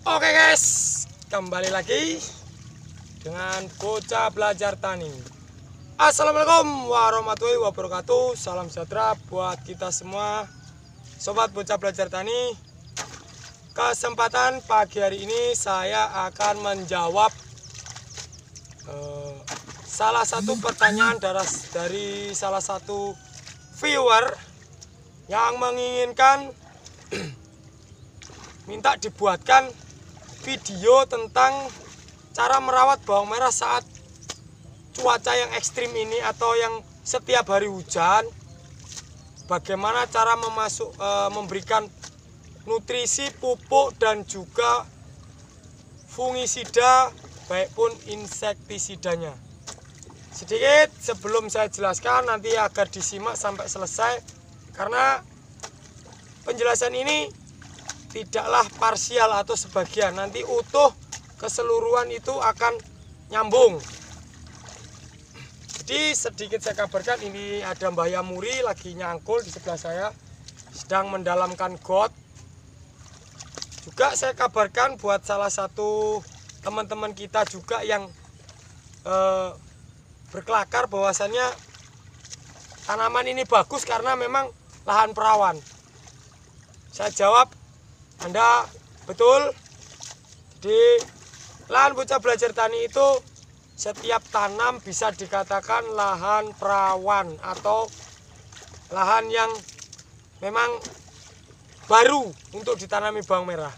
Oke guys, kembali lagi dengan Bocah Belajar Tani. Assalamualaikum warahmatullahi wabarakatuh. Salam sejahtera buat kita semua, sobat Bocah Belajar Tani. Kesempatan pagi hari ini saya akan menjawab salah satu pertanyaan dari salah satu viewer yang menginginkan minta dibuatkan video tentang cara merawat bawang merah saat cuaca yang ekstrim ini atau yang setiap hari hujan. Bagaimana cara memberikan nutrisi, pupuk dan juga fungisida baik pun insektisidanya. Sedikit sebelum saya jelaskan, nanti agar disimak sampai selesai karena penjelasan ini tidaklah parsial atau sebagian, nanti utuh keseluruhan itu akan nyambung. Jadi sedikit saya kabarkan, ini ada Mbah Yamuri lagi nyangkul di sebelah saya, sedang mendalamkan got. Juga saya kabarkan buat salah satu teman-teman kita juga yang berkelakar bahwasannya tanaman ini bagus karena memang lahan perawan. Saya jawab, Anda betul. Di lahan Bocah Belajar Tani itu setiap tanam bisa dikatakan lahan perawan atau lahan yang memang baru untuk ditanami bawang merah.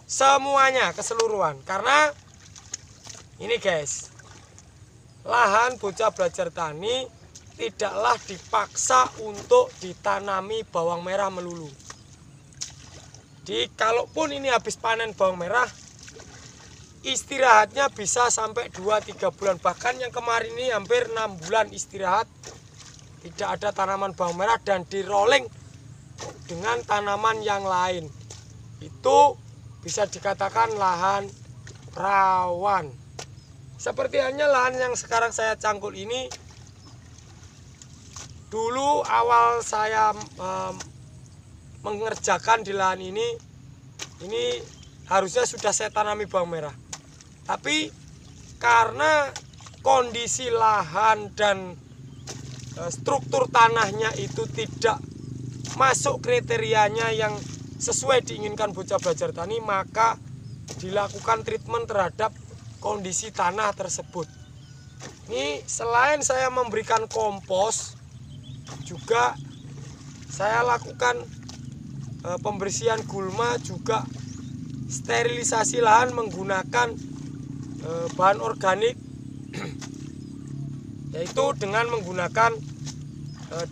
Semuanya keseluruhan. Karena ini guys, lahan Bocah Belajar Tani tidaklah dipaksa untuk ditanami bawang merah melulu. Jadi kalaupun ini habis panen bawang merah, istirahatnya bisa sampai 2-3 bulan. Bahkan yang kemarin ini hampir 6 bulan istirahat, tidak ada tanaman bawang merah dan di rolling dengan tanaman yang lain. Itu bisa dikatakan lahan rawan. Seperti halnya lahan yang sekarang saya cangkul ini. Dulu awal saya mengerjakan di lahan ini harusnya sudah saya tanami bawang merah. Tapi karena kondisi lahan dan struktur tanahnya itu tidak masuk kriterianya yang sesuai diinginkan Bocah Belajar Tani, maka dilakukan treatment terhadap kondisi tanah tersebut. Ini selain saya memberikan kompos, juga saya lakukan pembersihan gulma, juga sterilisasi lahan menggunakan bahan organik, yaitu dengan menggunakan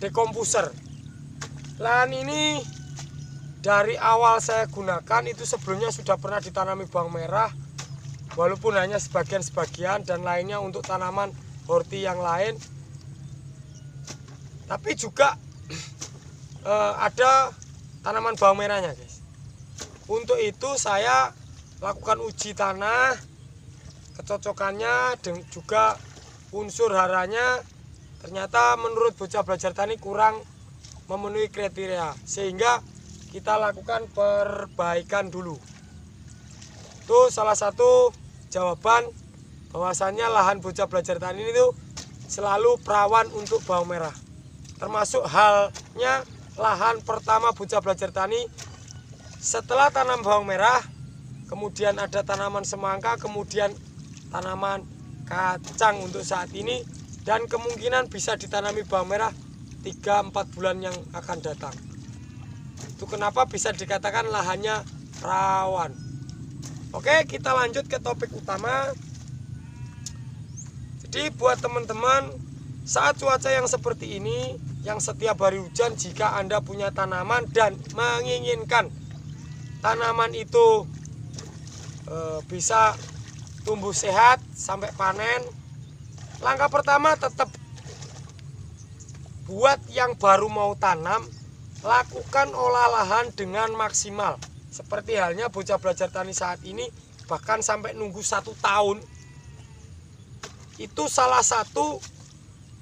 dekomposer. Lahan ini dari awal saya gunakan itu sebelumnya sudah pernah ditanami bawang merah, walaupun hanya sebagian-sebagian dan lainnya untuk tanaman horti yang lain. Tapi juga ada tanaman bawang merahnya guys. Untuk itu saya lakukan uji tanah, kecocokannya dan juga unsur haranya. Ternyata menurut Bocah Belajar Tani kurang memenuhi kriteria, sehingga kita lakukan perbaikan dulu. Itu salah satu jawaban bahwasannya lahan Bocah Belajar Tani itu selalu perawan untuk bawang merah. Termasuk halnya lahan pertama Bocah Belajar Tani, setelah tanam bawang merah, kemudian ada tanaman semangka, kemudian tanaman kacang untuk saat ini, dan kemungkinan bisa ditanami bawang merah 3-4 bulan yang akan datang. Itu kenapa bisa dikatakan lahannya rawan. Oke, kita lanjut ke topik utama. Jadi buat teman-teman, saat cuaca yang seperti ini, yang setiap hari hujan, jika Anda punya tanaman dan menginginkan tanaman itu bisa tumbuh sehat sampai panen, langkah pertama tetap buat yang baru mau tanam, lakukan olah lahan dengan maksimal. Seperti halnya Bocah Belajar Tani saat ini, bahkan sampai nunggu 1 tahun. Itu salah satu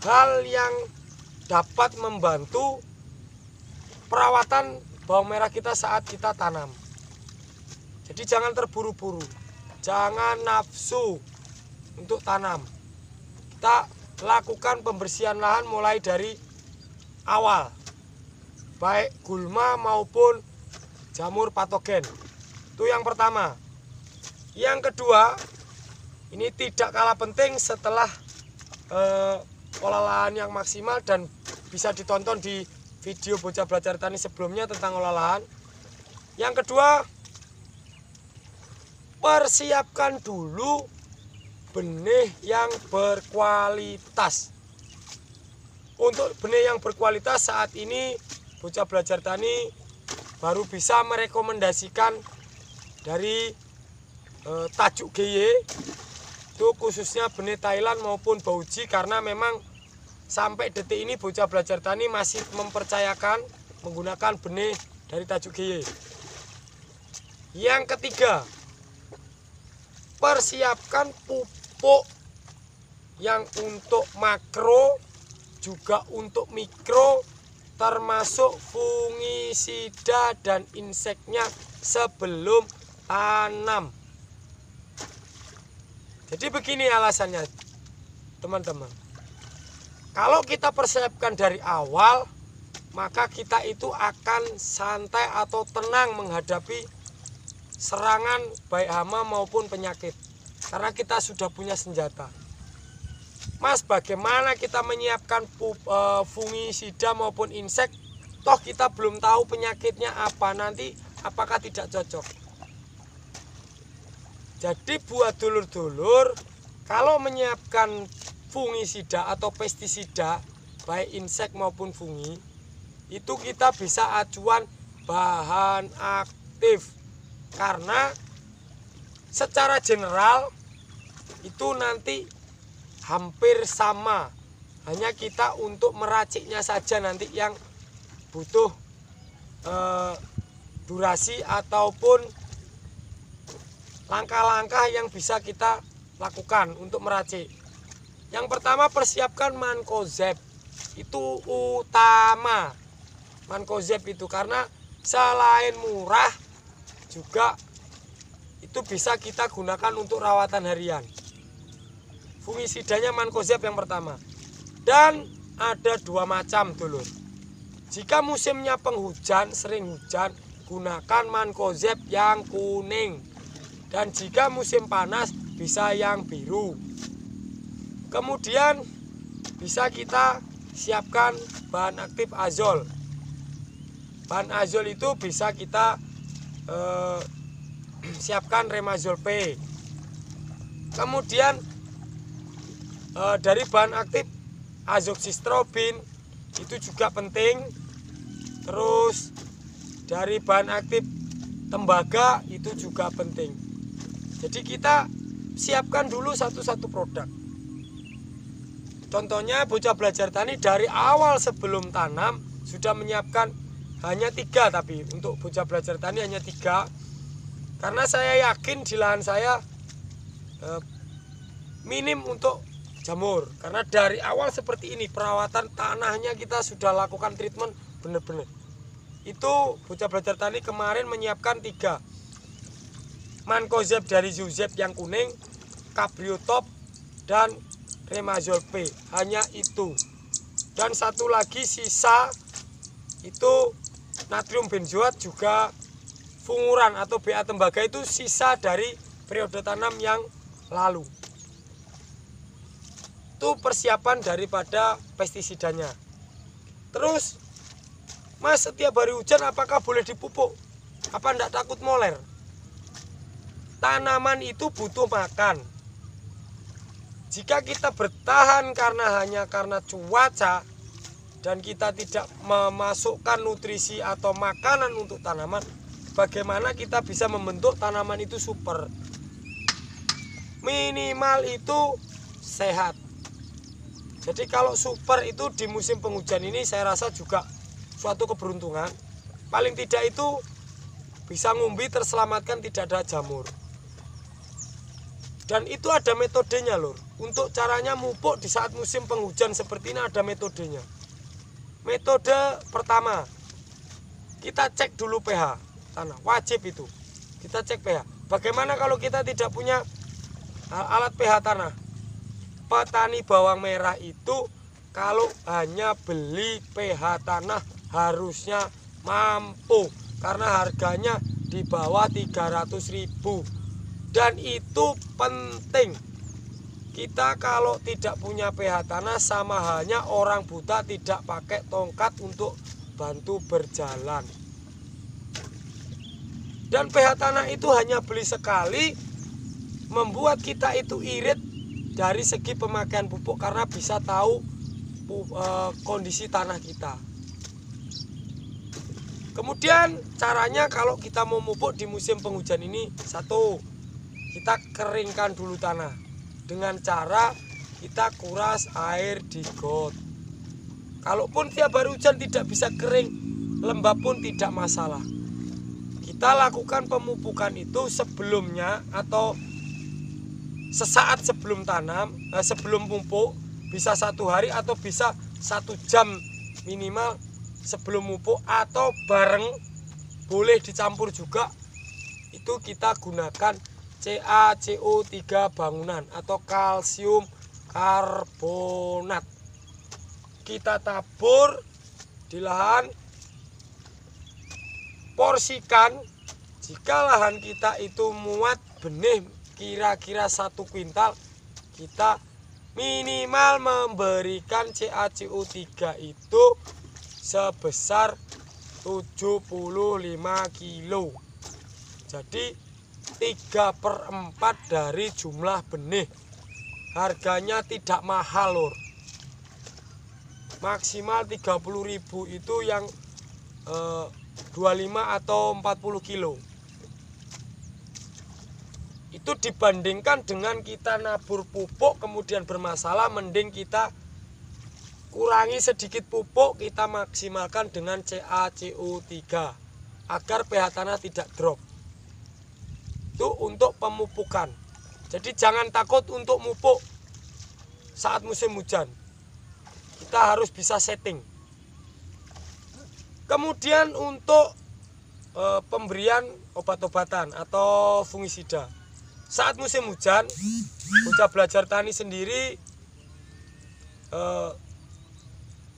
hal yang dapat membantu perawatan bawang merah kita saat kita tanam. Jadi jangan terburu-buru, jangan nafsu untuk tanam. Kita lakukan pembersihan lahan mulai dari awal, baik gulma maupun jamur patogen. Itu yang pertama. Yang kedua, ini tidak kalah penting setelah olah lahan yang maksimal, dan bisa ditonton di video Bocah Belajar Tani sebelumnya tentang olah lahan. Yang kedua, persiapkan dulu benih yang berkualitas. Untuk benih yang berkualitas saat ini Bocah Belajar Tani baru bisa merekomendasikan dari tajuk GY, itu khususnya benih Thailand maupun Bauji, karena memang sampai detik ini Bocah Belajar Tani masih mempercayakan menggunakan benih dari tajuk GY. Yang ketiga, persiapkan pupuk yang untuk makro juga untuk mikro, termasuk fungisida dan inseknya sebelum tanam. Jadi begini alasannya teman-teman, kalau kita persiapkan dari awal, maka kita itu akan santai atau tenang menghadapi serangan baik hama maupun penyakit, karena kita sudah punya senjata. Mas, bagaimana kita menyiapkan fungisida maupun insek, toh kita belum tahu penyakitnya apa, nanti apakah tidak cocok. Jadi buat dulur-dulur, kalau menyiapkan fungisida atau pestisida baik insek maupun fungi, itu kita bisa acuan bahan aktif, karena secara general itu nanti hampir sama, hanya kita untuk meraciknya saja nanti yang butuh durasi ataupun langkah-langkah yang bisa kita lakukan untuk meracik. Yang pertama, persiapkan Mancozeb, itu utama. Mancozeb itu karena selain murah juga itu bisa kita gunakan untuk rawatan harian. Fungisidanya Mancozeb yang pertama. Dan ada dua macam dulur. Jika musimnya penghujan, sering hujan, gunakan Mancozeb yang kuning. Dan jika musim panas, bisa yang biru. Kemudian bisa kita siapkan bahan aktif azol. Bahan azol itu bisa kita siapkan Remazol P. Kemudian dari bahan aktif azoxystrobin itu juga penting. Terus dari bahan aktif tembaga itu juga penting. Jadi kita siapkan dulu satu-satu produk. Contohnya Bocah Belajar Tani dari awal sebelum tanam sudah menyiapkan hanya 3, tapi untuk Bocah Belajar Tani hanya 3, karena saya yakin di lahan saya minim untuk jamur, karena dari awal seperti ini perawatan tanahnya kita sudah lakukan treatment benar-benar. Itu Bocah Belajar Tani kemarin menyiapkan 3, Mancozeb dari Zuzeb yang kuning, Cabriotop dan Remazol P, hanya itu. Dan satu lagi sisa itu natrium benzoat juga funguran atau BA tembaga, itu sisa dari periode tanam yang lalu. Itu persiapan daripada pestisidanya. Terus, Mas, setiap hari hujan apakah boleh dipupuk? Apa enggak takut moler? Tanaman itu butuh makan. Jika kita bertahan hanya karena cuaca dan kita tidak memasukkan nutrisi atau makanan untuk tanaman, bagaimana kita bisa membentuk tanaman itu super? Minimal itu sehat. Jadi kalau super itu di musim penghujan ini saya rasa juga suatu keberuntungan. Paling tidak itu bisa ngumbi terselamatkan, tidak ada jamur. Dan itu ada metodenya lur. Untuk caranya mupuk di saat musim penghujan seperti ini ada metodenya. Metode pertama, kita cek dulu pH tanah, wajib itu. kita cek pH. Bagaimana kalau kita tidak punya alat pH tanah? Petani bawang merah itu kalau hanya beli pH tanah harusnya mampu, karena harganya di bawah 300.000. Dan itu penting. Kita kalau tidak punya pH tanah sama halnya orang buta tidak pakai tongkat untuk bantu berjalan. Dan pH tanah itu hanya beli sekali, membuat kita itu irit dari segi pemakaian pupuk karena bisa tahu kondisi tanah kita. Kemudian caranya kalau kita mau pupuk di musim penghujan ini, satu, kita keringkan dulu tanah dengan cara kita kuras air di got. Kalaupun tiap hari hujan tidak bisa kering, lembab pun tidak masalah. Kita lakukan pemupukan itu sebelumnya atau sesaat sebelum tanam, sebelum pupuk, bisa 1 hari atau bisa 1 jam minimal sebelum pupuk, atau bareng boleh dicampur juga. Itu kita gunakan CaCO3 bangunan atau kalsium karbonat. Kita tabur di lahan, porsikan. Jika lahan kita itu muat benih kira-kira 1 kuintal, kita minimal memberikan CaCO3 itu sebesar 75 kilo. Jadi 3/4 dari jumlah benih. Harganya tidak mahal lur. Maksimal 30.000 itu yang 25 atau 40 kilo. Itu dibandingkan dengan kita nabur pupuk kemudian bermasalah, mending kita kurangi sedikit pupuk, kita maksimalkan dengan CaCO3 agar pH tanah tidak drop. Itu untuk pemupukan. Jadi jangan takut untuk mupuk saat musim hujan. Kita harus bisa setting. Kemudian untuk pemberian obat-obatan atau fungisida. Saat musim hujan, Bocah Belajar Tani sendiri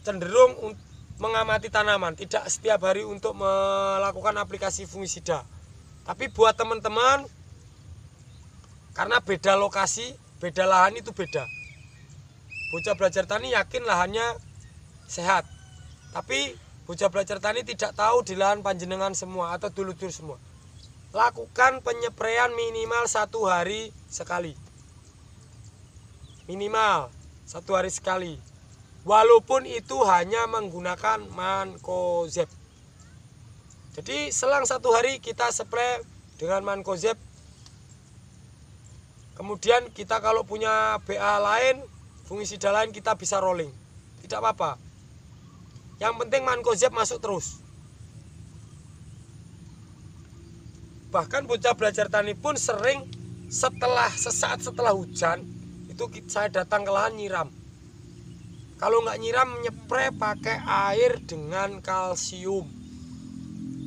cenderung mengamati tanaman, tidak setiap hari untuk melakukan aplikasi fungisida. Tapi buat teman-teman, karena beda lokasi, beda lahan itu beda. Bocah Belajar Tani yakin lahannya sehat, tapi Bocah Belajar Tani tidak tahu di lahan panjenengan semua atau dulur-dulur semua. Lakukan penyepraian minimal 1 hari sekali. Minimal 1 hari sekali. Walaupun itu hanya menggunakan Mancozeb. Jadi selang 1 hari kita spray dengan Mancozeb. Kemudian kita kalau punya BA lain, fungisida lain, kita bisa rolling. Tidak apa-apa. Yang penting Mancozeb masuk terus. Bahkan Bocah Belajar Tani pun sering sesaat setelah hujan itu saya datang ke lahan nyiram. Kalau nggak nyiram, nyepre pakai air dengan kalsium.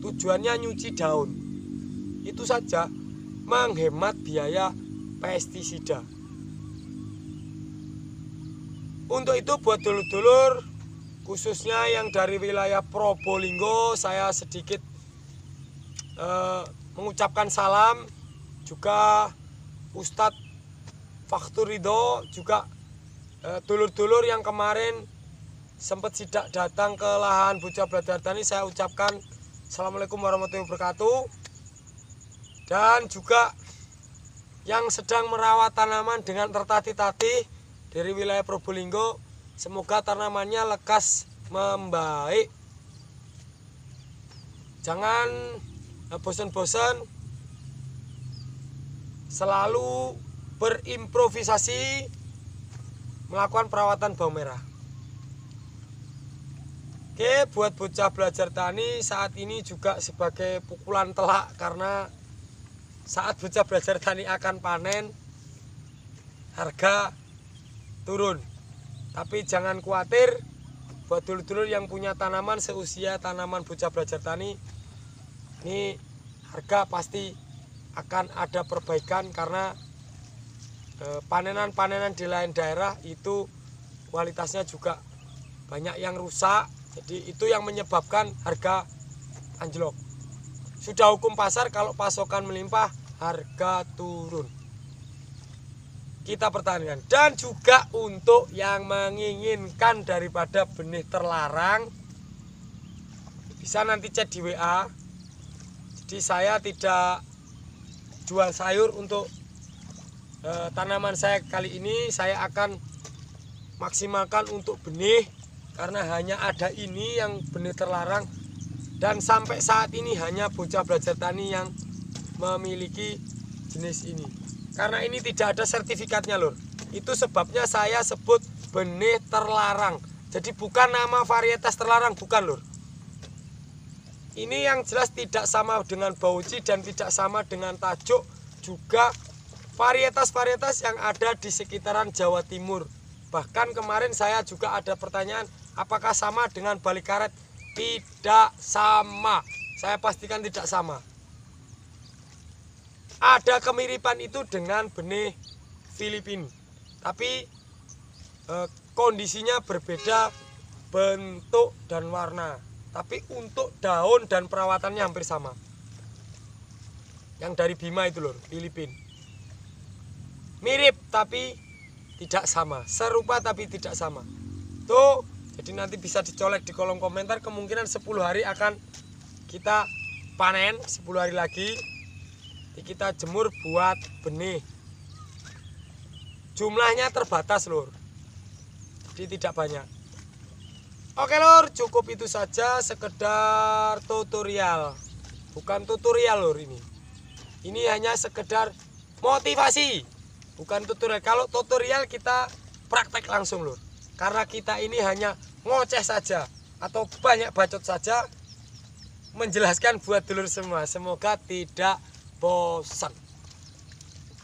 Tujuannya nyuci daun. Itu saja, menghemat biaya pestisida. Untuk itu buat dulur-dulur, khususnya yang dari wilayah Probolinggo, saya sedikit mengucapkan salam. Juga Ustadz Faktur Ridho, juga dulur-dulur yang kemarin sempat tidak datang ke lahan Bocah Belajar Tani, saya ucapkan Assalamualaikum warahmatullahi wabarakatuh. Dan juga yang sedang merawat tanaman dengan tertatih-tatih dari wilayah Probolinggo, semoga tanamannya lekas membaik. Jangan bosan-bosan, selalu berimprovisasi melakukan perawatan bawang merah. Oke, buat Bocah Belajar Tani saat ini juga sebagai pukulan telak, karena saat Bocah Belajar Tani akan panen, harga turun. Tapi jangan khawatir, buat dulur-dulur yang punya tanaman seusia tanaman Bocah Belajar Tani, ini harga pasti akan ada perbaikan karena panenan-panenan di lain daerah itu kualitasnya juga banyak yang rusak. Jadi itu yang menyebabkan harga anjlok. Sudah hukum pasar, kalau pasokan melimpah harga turun. Kita pertahankan. Dan juga untuk yang menginginkan daripada benih terlarang, bisa nanti chat di WA. Jadi saya tidak jual sayur untuk tanaman saya kali ini. Saya akan maksimalkan untuk benih karena hanya ada ini yang benih terlarang, dan sampai saat ini hanya Bocah Belajar Tani yang memiliki jenis ini. Karena ini tidak ada sertifikatnya lur. Itu sebabnya saya sebut benih terlarang. Jadi bukan nama varietas terlarang, bukan lur. Ini yang jelas tidak sama dengan Bauci dan tidak sama dengan Tajuk, juga varietas-varietas yang ada di sekitaran Jawa Timur. Bahkan kemarin saya juga ada pertanyaan, apakah sama dengan Bali Karet? Tidak sama. Saya pastikan tidak sama. Ada kemiripan itu dengan benih Filipina, tapi kondisinya berbeda bentuk dan warna. Tapi untuk daun dan perawatannya hampir sama. Yang dari Bima itu lho, Filipina. Mirip tapi tidak sama. Serupa tapi tidak sama. Tuh, jadi nanti bisa dicolek di kolom komentar. Kemungkinan 10 hari akan kita panen, 10 hari lagi. Jadi kita jemur buat benih. Jumlahnya terbatas lur. Jadi tidak banyak. Oke lur, cukup itu saja, sekedar tutorial. Bukan tutorial lur ini. Ini hanya sekedar motivasi, bukan tutorial. Kalau tutorial kita praktek langsung lur. Karena kita ini hanya ngoceh saja atau banyak bacot saja, menjelaskan buat dulur semua. Semoga tidak bosan.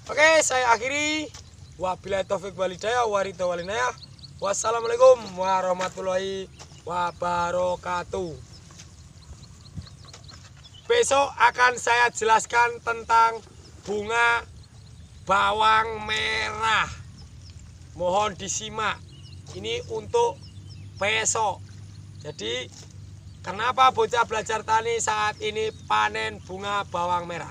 Oke, saya akhiri. Wabillahi taufik wal hidayah, waridho wal inayah. Wassalamualaikum warahmatullahi wabarakatuh. Besok akan saya jelaskan tentang bunga bawang merah. Mohon disimak. Ini untuk besok. Jadi kenapa Bocah Belajar Tani saat ini panen bunga bawang merah?